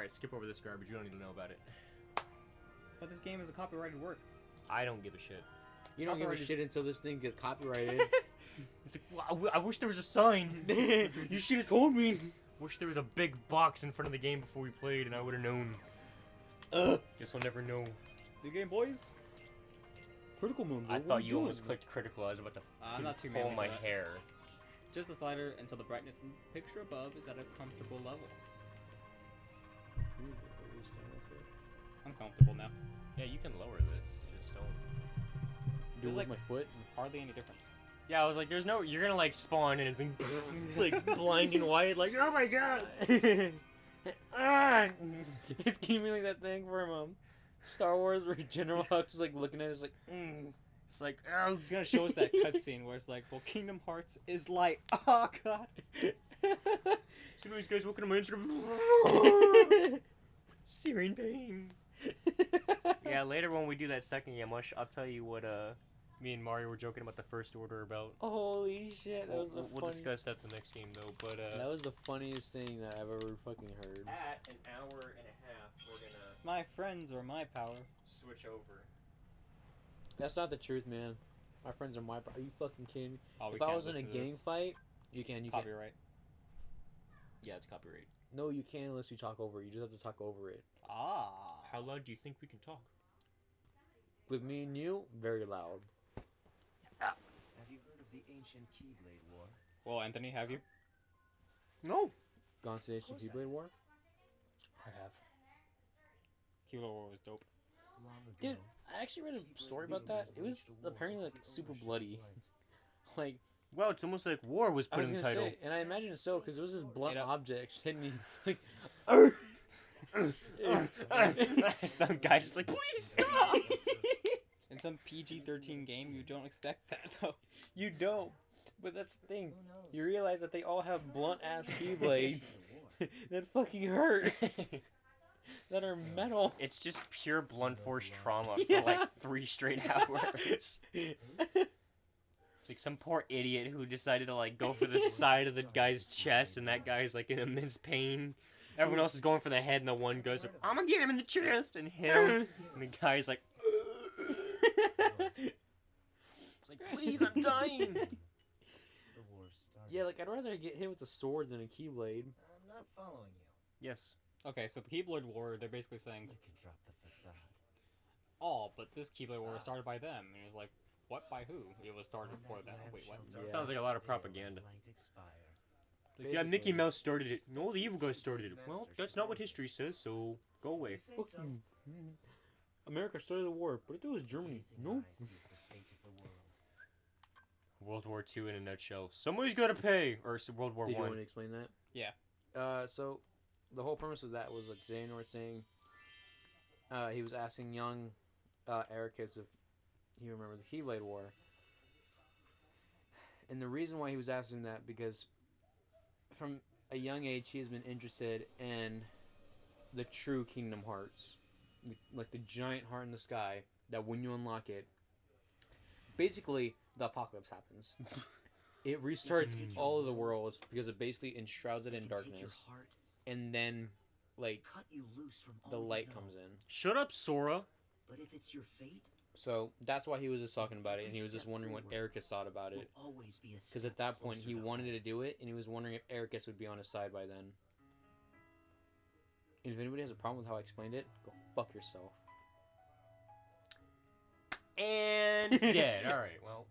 Alright, skip over this garbage. You don't need to know about it. But this game is a copyrighted work. I don't give a shit. You don't give a shit until this thing gets copyrighted. It's like, well, I wish there was a sign. You should have told me. Wish there was a big box in front of the game before we played, and I would have known. Guess I'll never know. New Game Boys? Critical mode. I thought you almost clicked critical. I was about to I'm not too pull manly my for that. hair. Just the slider until the brightness in the picture above is at a comfortable level. I'm comfortable now. Yeah, you can lower this. Just don't. Do it with my foot. Hardly any difference. Yeah, I was like, there's no. You're gonna like spawn and it's like, it's like blinding white. Like, oh my god. It's giving me like that thing from Star Wars where General Hux is like looking at it, it's like, It's like, oh. It's gonna show us that cutscene where it's like, well, Kingdom Hearts is like, oh god. Some of these guys looking at my Instagram. Searing pain. Yeah, later when we do that second game, I'll tell you what me and Mario were joking about the First Order about. Holy shit, that was the We'll discuss that the next game though, but that was the funniest thing that I've ever fucking heard. At an hour and a half, we're gonna My friends are my power. switch over. That's not the truth, man. My friends are my power. Are you fucking kidding me? Oh, we If I can't was in a listen to gang this. fight, you can. Copyright. Yeah, it's copyright. No, you can't unless you talk over it. You just have to talk over it. Ah. How loud do you think we can talk? With me and you, very loud. Have you heard of the ancient Keyblade War? Well, Anthony, have you? No. Gone to the Ancient Keyblade War? I have. Keyblade War was dope. Long ago, Dude, I actually read a story about that. It was apparently like super bloody. Like, Well, it's almost like war was I put was in the gonna title. say, and I imagine so because it was just blunt Straight up. objects hitting me. Like, Some guy just like, please stop. In some PG-13 game, you don't expect that though. you don't. But that's the thing. who knows? You realize that they all have blunt ass keyblades that fucking hurt. That are metal. It's just pure blunt force trauma Yeah. for like 3 straight hours. Like some poor idiot who decided to like go for the side of the guy's chest, and that guy's like in immense pain. Everyone else is going for the head, and the one goes like, "I'm gonna get him in the chest and hit him." And the guy's like, "It's like, please, I'm dying." The war started. Yeah, like I'd rather get hit with a sword than a keyblade. I'm not following you. Yes. Okay, so the Keyblade War, they're basically saying, You can drop the facade. oh, but this Keyblade War was started by them. And it was like, what? By who? It was started before them. Wait, what? Yeah. Sounds like a lot of propaganda. Light expire. Like, yeah, Mickey Mouse started it. No, the evil guy started it. Well, that's not what history says, so go away. Say so. Fucking America started the war, but it was Germany. Facing No. eyes sees the fate of the world. World War II in a nutshell. Somebody's gotta pay. Or World War Did you One. want to explain that? Yeah. So the whole premise of that was like Xehanort saying he was asking young Ericus if he remembered the Keyblade War. And the reason why he was asking that because from a young age he has been interested in the true Kingdom Hearts. Like the giant heart in the sky that when you unlock it, basically the apocalypse happens. It restarts all of the worlds because it basically enshrouds it in It can take your darkness. heart, And then, like, cut you loose from all the you light know. comes in. Shut up, Sora. But if it's your fate, So that's why he was just talking about it, and he was just wondering what Ericus thought about it. will always be a Because step at that point, closer he to wanted home. to do it, and he was wondering if Ericus would be on his side by then. And if anybody has a problem with how I explained it, go fuck yourself. And dead. Alright, well.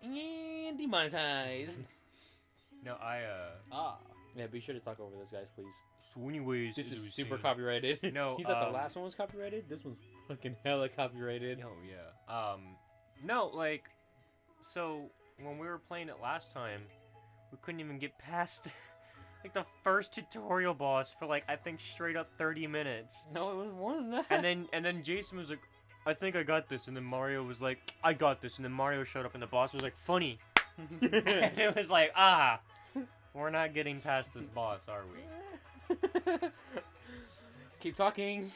And demonetized. No, Ah. Yeah, be sure to talk over this, guys, please. So anyways, This as I is was super saying- copyrighted. No, he thought the last one was copyrighted. This one's fucking hella copyrighted. Oh yeah. No, like, so when we were playing it last time, we couldn't even get past like the first tutorial boss for like I think straight up 30 minutes. No, it was more than that. And then Jason was like, I think I got this, and then Mario was like, I got this, and then Mario showed up and the boss was like, funny. And it was like, we're not getting past this boss, are we? Keep talking.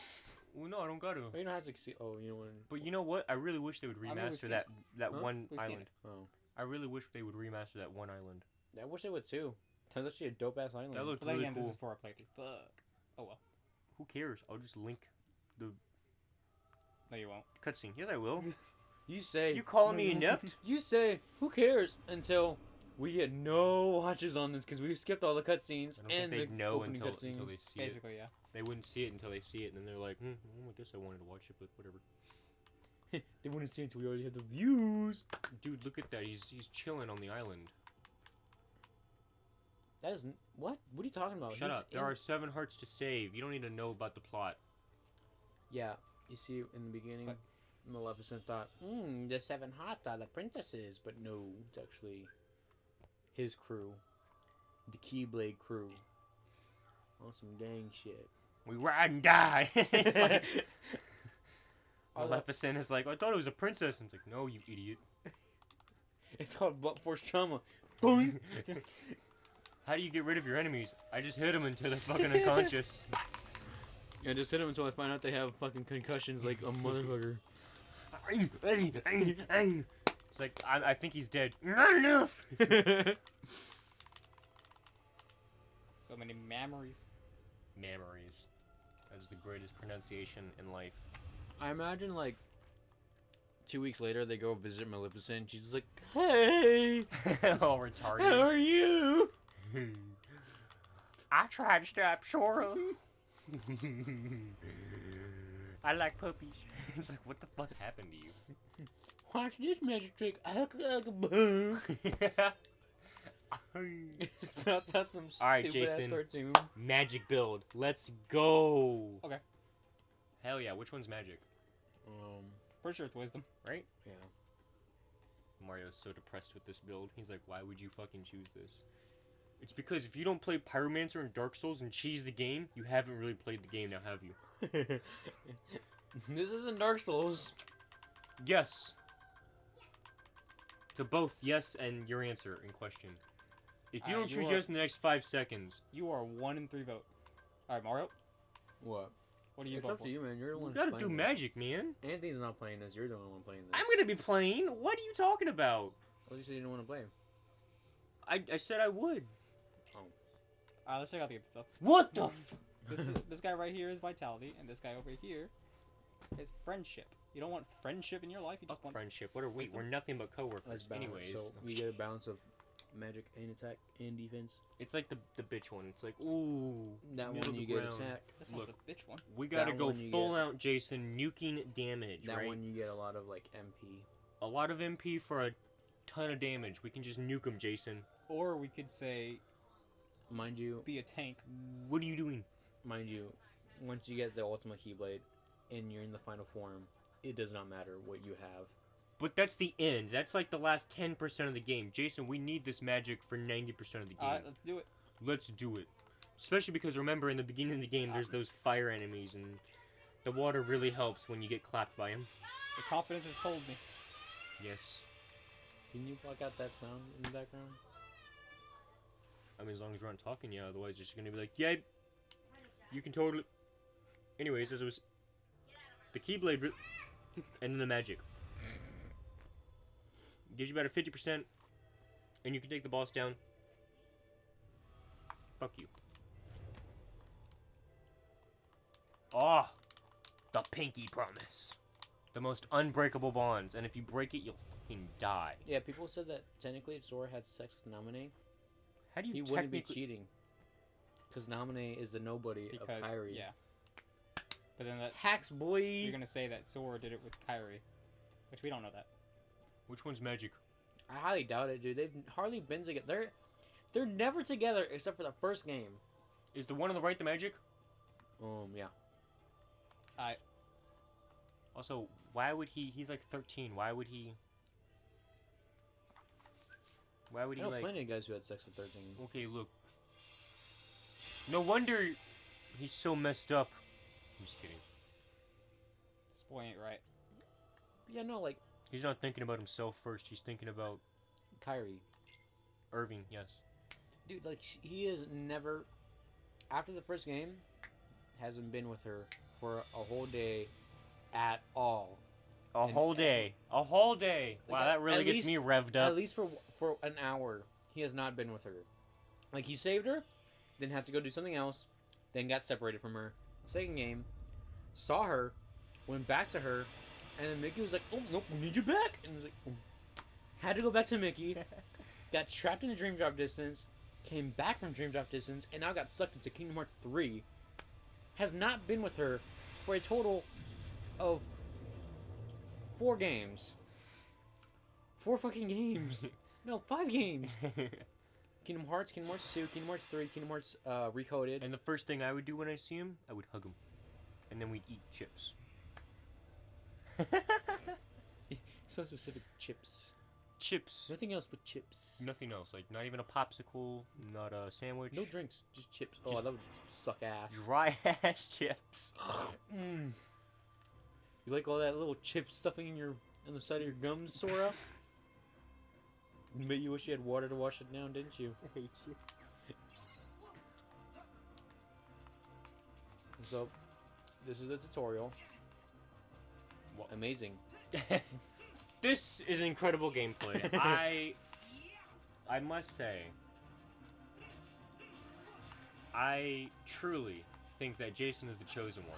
Well, no, I don't got to. Oh, you don't have to see. Oh, you know what? But you know what? I really wish they would I mean, we've remaster seen that Huh? one We've seen island. Oh, I really wish they would remaster that one island. I wish they would too. That's actually a dope ass island. That looked But then really again, cool. this is for a playthrough. Fuck. Oh well. Who cares? I'll just link the No, you won't. cutscene. Yes, I will. You say. You calling me inept? You say, who cares? Until we get no watches on this because we skipped all the cutscenes I don't and think the they'd know opening until cutscene. they see it. Basically, yeah. They wouldn't see it until they see it, and then they're like, well, I guess I wanted to watch it, but whatever. They wouldn't see it until we already had the views. Dude, look at that. He's chilling on the island. That is what? What are you talking about? Shut He's up. There are 7 hearts to save. You don't need to know about the plot. Yeah, you see in the beginning, What? Maleficent thought, the 7 hearts are the princesses, but no, it's actually his crew, the Keyblade crew. On some gang shit. We ride and die. It's like, All that- Maleficent is like, I thought it was a princess. And it's like, no, you idiot. It's called butt force trauma. Boing. How do you get rid of your enemies? I just hit them until they're fucking unconscious. Yeah, just hit them until I find out they have fucking concussions like a motherfucker. It's like, I think he's dead. Not enough. So many memories. Memories. That is the greatest pronunciation in life. I imagine like 2 weeks later they go visit Maleficent. She's like, "Hey, All retarded. how are you?" I tried to stop Sora. I like puppies. It's like, what the fuck happened to you? Watch this magic trick. Boom. Spouts out some Alright, stupid ass Jason. cartoon. Magic build. Let's go. Okay. Hell yeah. Which one's magic? Pretty sure it's wisdom. Right? Yeah. Mario's so depressed with this build. He's like, why would you fucking choose this? It's because if you don't play Pyromancer and Dark Souls and cheese the game, you haven't really played the game now, have you? This isn't Dark Souls. Yes. To both yes and your answer in question. If you don't you choose are- yes in the next 5 seconds, You are 1 in 3 vote. Alright, Mario. What? What do you It's vote up for? to you, man. You're the you one. gotta do playing this. magic, man. Anthony's not playing this. You're the only one playing this. I'm gonna be playing. What are you talking about? Well, you said you didn't want to play. I said I would. Let's check out the other stuff. What the? This guy right here is vitality, and this guy over here is friendship. You don't want friendship in your life. You just Fuck want friendship. What are we? wisdom. We're nothing but Let's coworkers. balance. Anyways, So we get a balance of magic and attack and defense. it's like the bitch one. It's like, ooh. That middle one of you the get ground. attack. this one's Look. the bitch one. We gotta That go one you full get- out, Jason, nuking damage, That right? one you get a lot of like MP. A lot of MP for a ton of damage. We can just nuke him, Jason. Or we could say Mind you, be a tank. What are you doing? once you get the ultimate Keyblade and you're in the final form, it does not matter what you have. But that's the end. That's like the last 10% of the game. Jason, we need this magic for 90% of the game. Alright, let's do it. Let's do it. Especially because remember, in the beginning of the game, there's those fire enemies, and the water really helps when you get clapped by them. The confidence has sold me. Yes. Can you block out that sound in the background? I mean, as long as we're not talking, yeah. Otherwise, it's just gonna be like, yeah, you can totally. Anyways, as it was, the Keyblade, and then the magic gives you about a 50%, and you can take the boss down. Fuck you. Ah, the pinky promise, the most unbreakable bonds, and if you break it, you'll fucking die. Yeah, people said that technically if Sora had sex with Namine, How do you he wouldn't be technically? cheating. Because Namine is the nobody Because, of Kyrie. yeah. But then that Hacks, boy! you're gonna say that Sora did it with Kyrie. Which we don't know that. Which one's magic? I highly doubt it, dude. They've hardly been together. They're never together except for the first game. Is the one on the right the magic? Yeah. Also, why would he? He's like 13. Why would he? Why would I he know like? plenty of guys who had sex at 13. Okay, look. No wonder he's so messed up. I'm just kidding. This boy ain't right. But yeah, no, like, He's not thinking about himself first. He's thinking about Kyrie. Irving. Yes. Dude, like, he is never, after the first game, hasn't been with her for a whole day at all. A And- whole day. A whole day. Like, Wow, that really at gets least- me revved At up. least for an hour, he has not been with her. Like, he saved her, then had to go do something else, then got separated from her. Second game, saw her, went back to her, and then Mickey was like, oh, nope, we need you back! And was like, oh. Had to go back to Mickey, got trapped in the Dream Drop distance, came back from Dream Drop distance, and now got sucked into Kingdom Hearts 3. Has not been with her for a total of 4 games. 4 fucking games. No, 5 games. Kingdom Hearts 2, Kingdom Hearts 3, Kingdom Hearts Recoded. And the first thing I would do when I see him, I would hug him. And then we'd eat chips. So specific, chips. Chips. Nothing else but chips. Nothing else. Like, not even a popsicle, not a sandwich. No drinks, just chips. Oh, that would suck ass. Dry ass chips. Mm. You like all that little chip stuffing in the side of your gums, Sora? But you wish you had water to wash it down, didn't you? I hate you. So, this is the tutorial. What? Amazing. This is incredible gameplay. I must say, I truly think that Jason is the chosen one.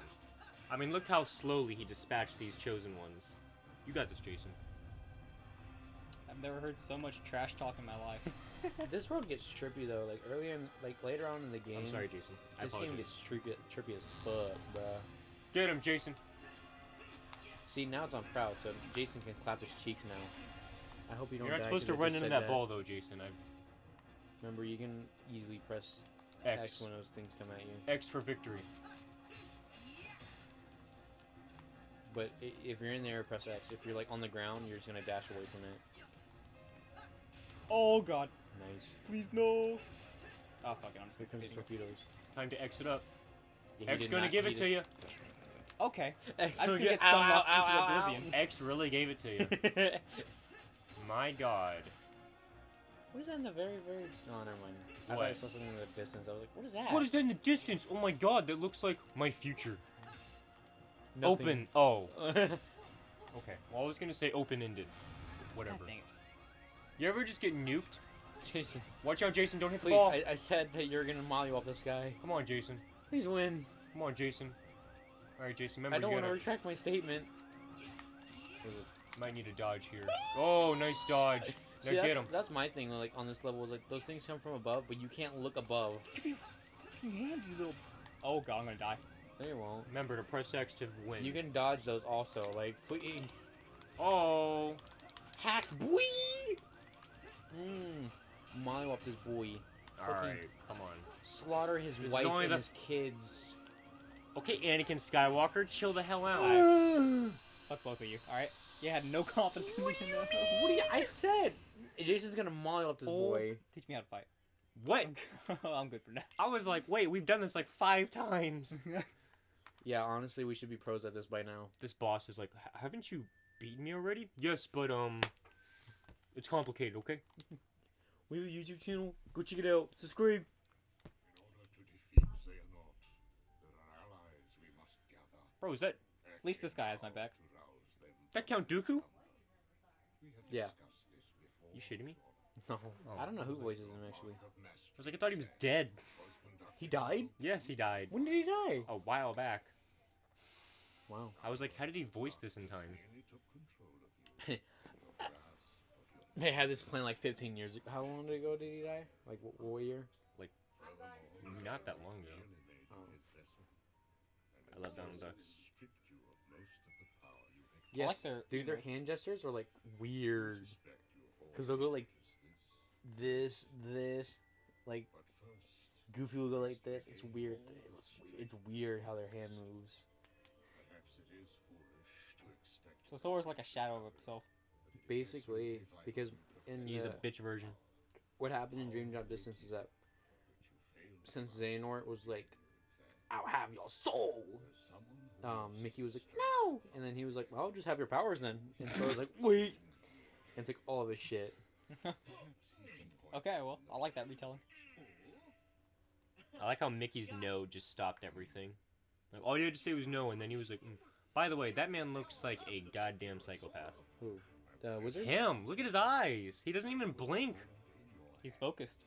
I mean, look how slowly he dispatched these chosen ones. You got this, Jason. I've never heard so much trash talk in my life. This world gets trippy though. Like later on in the game. I'm sorry, Jason. I This game apologize. gets trippy as fuck, bruh. Get him, Jason. See, now it's on proud, so Jason can clap his cheeks now. I hope you don't. You're not die supposed to 'cause I run just into said that ball, though, Jason. Remember, you can easily press X X. when those things come at you. X for victory. But if you're in there, press X. If you're like on the ground, you're just gonna dash away from it. Oh god. Nice. Please no. Oh fuck it, I'm just Here gonna comes the continue. torpedoes. Time to exit up. Yeah, he X did gonna not- give he it to did- you. Okay. X I'm just gonna get- get stun ow, locked ow, into ow, ow, oblivion. X really gave it to you. My god. What is that in the very, very... No, never mind. I thought What? I saw something in the distance. I was like, what is that? What is that in the distance? Oh my god, that looks like my future. Nothing. Open. Oh. Okay. Well, I was gonna say open-ended. Whatever. God dang it. You ever just get nuked? Jason, Watch out, Jason. Don't hit the please, ball. I said that you're gonna molly off this guy. Come on, Jason. Please win. Come on, Jason. Alright, Jason. Remember, I don't you want to gotta, retract my statement. might need a dodge here. Oh, nice dodge. Now See, get him. that's my thing, like, on this level, is like, those things come from above, but you can't look above. Hand, you little. Oh god, I'm gonna die. No, you won't. Remember to press X to win. You can dodge those also, like, please. Oh. Hacks, boy! Molly off this boy. Alright, come on. Slaughter his It's wife only and the- his kids. Okay, Anakin Skywalker, chill the hell out. Fuck both of you. Alright? You had no confidence in me. What do you... I said! Jason's gonna molly off this boy. Teach me how to fight. What? I'm good for now. I was like, wait, we've done this like 5 times. Yeah, honestly, we should be pros at this by now. This boss is like, haven't you beaten me already? Yes, but it's complicated, okay? We have a YouTube channel. Go check it out. Subscribe. Bro, is that At least this guy has my back. Count Dooku? Yeah. You shitting me? No. I don't know who voices him, actually. I was like, I thought he was dead. He died? Yes, he died. When did he die? A while back. Wow. I was like, how did he voice this in time? They had this plan like 15 years ago. How long ago did he die? Like, what year? Not that long ago. Oh. I love Donald Duck. Yes, like their dude, their emotes. hand gestures are like weird. Cause they'll go like this, like Goofy will go like this. It's weird. It's weird how their hand moves. So Sora's like a shadow of himself. Basically, because in He's a bitch version. what happened in Dream Drop Distance is that since Xehanort was like, "I'll have your soul," Mickey was like, "No," and then he was like, "Well, just have your powers then." And so I was like, "Wait," and it's like all of his shit. Okay, well, I like that retelling. I like how Mickey's no just stopped everything. Like, all you had to say was no, and then he was like, By the way, that man looks like a goddamn psychopath. Who? The wizard? Him! Look at his eyes! He doesn't even blink! He's focused.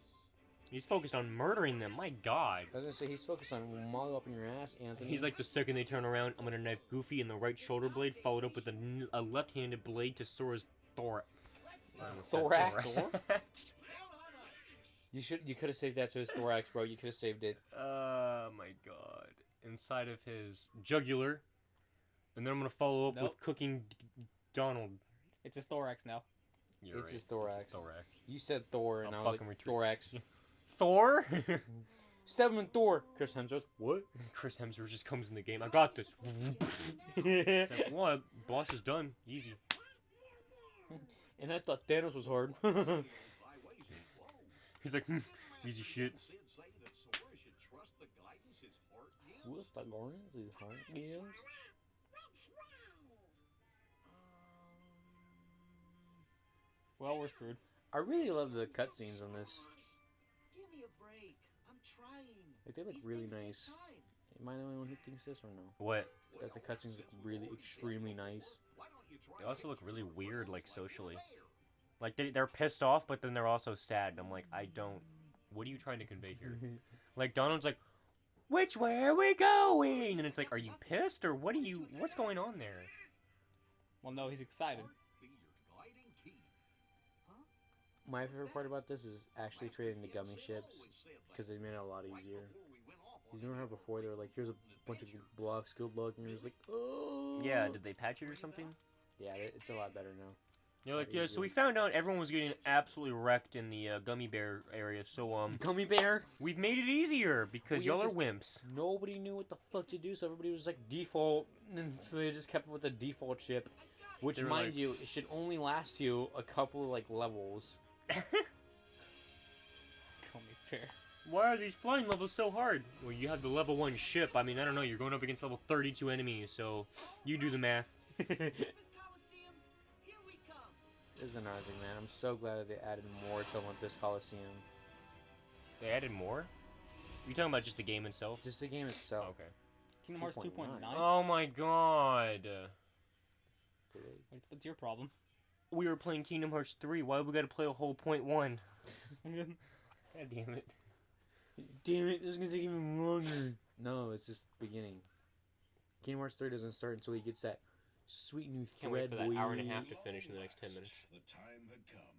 He's focused on murdering them. My God. I was gonna say he's focused on molly up in your ass, Anthony. He's like, the second they turn around, I'm gonna knife Goofy in the right shoulder blade, followed up with a left-handed blade to Sora's thorax. Thorax? You could have saved that to his thorax, bro. You could have saved it. Oh my God. Inside of his jugular. And then I'm gonna follow up with cooking Donald. It's his thorax now. You're It's right. his thorax. It's his thorax. You said Thor, and I'll I was fucking like, retreat. thorax. Thor? Stab him in Thor. Chris Hemsworth. What? Chris Hemsworth just comes in the game. I got this. It's like, what? Boss is done. Easy. And I thought Thanos was hard. He's like, easy shit. What's the Guardians of the Heart Games? Well, we're screwed. I really love the cutscenes on this. Give me a break. I'm trying. Like, they look really nice. Am I the only one who thinks this or no? What? That the cutscenes look really extremely nice. They also look really weird, like, socially. Like, they're pissed off, but then they're also sad. And I'm like, I don't... What are you trying to convey here? Like, Donald's like, which way are we going? And it's like, are you pissed, or what are you... What's going on there? Well, no, he's excited. My favorite part about this is actually creating the gummy ships, because they made it a lot easier. Because you remember how before they were like, here's a bunch of blocks, good luck, and you're just like, oh. Yeah, did they patch it or something? Yeah, it's a lot better now. They're like, yeah, so we found out everyone was getting absolutely wrecked in the gummy bear area, so, Gummy bear? we've made it easier, because We y'all are just- wimps. Nobody knew what the fuck to do, so everybody was like, default, and so they just kept it with the default ship. Which, They were mind like- you, it should only last you a couple of, like, levels. Gummy bear. Why are these flying levels so hard? Well, you have the level 1 ship. I mean, I don't know, you're going up against level 32 enemies, so you do the math. This is another thing, man. I'm so glad that they added more to Olympus Coliseum. They added more? You talking about just the game itself? Just the game itself. Okay. Kingdom Hearts 2.9? Oh my God. What's your problem? We were playing Kingdom Hearts 3. Why we gotta play a whole .1? God damn it. Damn it, this is gonna take even longer. No, it's just beginning. Kingdom Hearts 3 doesn't start until he gets that sweet new Can't wait thread, for that boy. hour and a half to finish in the next 10 minutes. The time had come.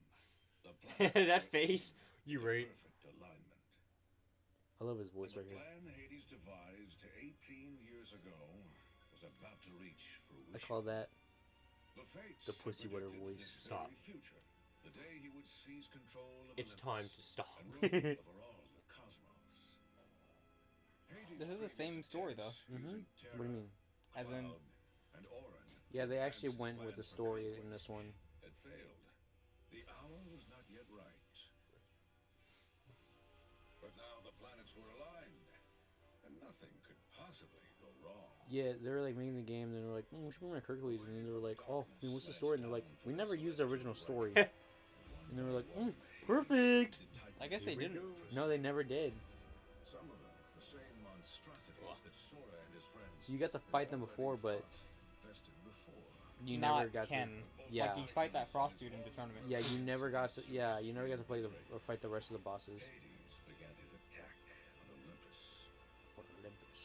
The plan That face. You right. perfect alignment. I love his voice The right here. plan Hades devised 18 years ago was about to reach I fruition. call that The fates the pussy had wetter predicted voice. his Stop. very future, the day he would seize control of It's Olympus time to stop. and rule over all the cosmos. Hades This is the same previous story, though. attempts using What do you mean? Terra, As in- Cloud, and Orin Yeah, they to actually advance went with the his plan story for in this one. It failed. The hour was not yet right. But now the planets were aligned, and nothing could possibly go wrong. Yeah, they were like making the game, and they were like, we should bring back Hercules, and then they were like, oh, I mean, what's the story? And they're like, we never used the original story. And they were like, perfect. I guess they didn't. No, they never did. Some of them, the same monstrosities that Sora and his friends You got to fight them before, but bested before. you Not never got Ken. to. Yeah, Like, you fight that frost dude in the tournament. yeah, you never got to. Yeah, you never got to play or fight the rest of the bosses. Hades began his attack on Olympus. Olympus.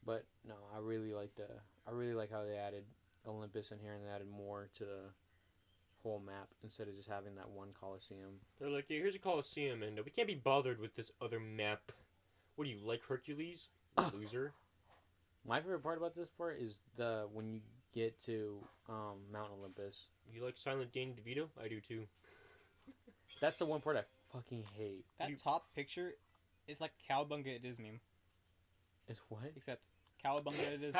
But no, I really like how they added Olympus in here and they added more to the whole map instead of just having that one Coliseum. They're like, yeah, here's a Coliseum, and we can't be bothered with this other map. What do you, like Hercules? Loser. My favorite part about this part is when you get to Mount Olympus. You like Silent Danny DeVito? I do too. That's the one part I fucking hate. That top picture is like Cowabunga It Is meme. Is what? Except Cowabunga It Is.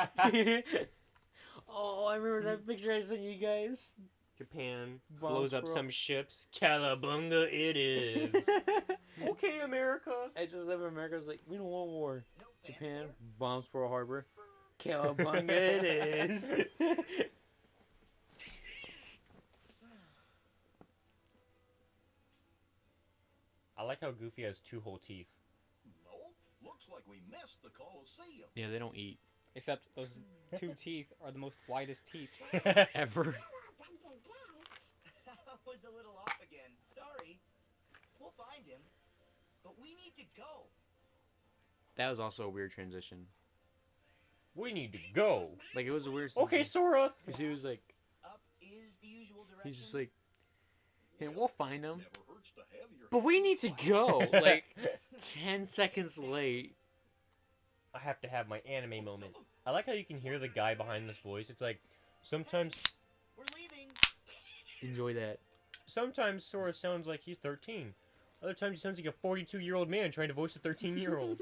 Oh, I remember that picture I sent you guys. Japan Bombs blows up for- some ships. Calabunga it is. Okay, America. I just love America's like, we don't want war. Japan bombs Pearl Harbor. Cowabunga it is. I like how Goofy has 2 whole teeth. Nope. Looks like we missed the Colosseum. Yeah, they don't eat. Except those 2 teeth are the most widest teeth. Ever. I was a little off again. Sorry. We'll find him. But we need to go. That was also a weird transition. We need to go. Like, it was a weird. Okay, Sora. Because he was like, Up is the usual direction. he's just like, hey, we'll find him. Never hurts to have your But we need to go. Like, 10 seconds late. I have to have my anime moment. I like how you can hear the guy behind this voice. It's like, sometimes We're leaving. Enjoy that. sometimes Sora sounds like he's 13. Other times he sounds like a 42-year-old man trying to voice a 13-year-old.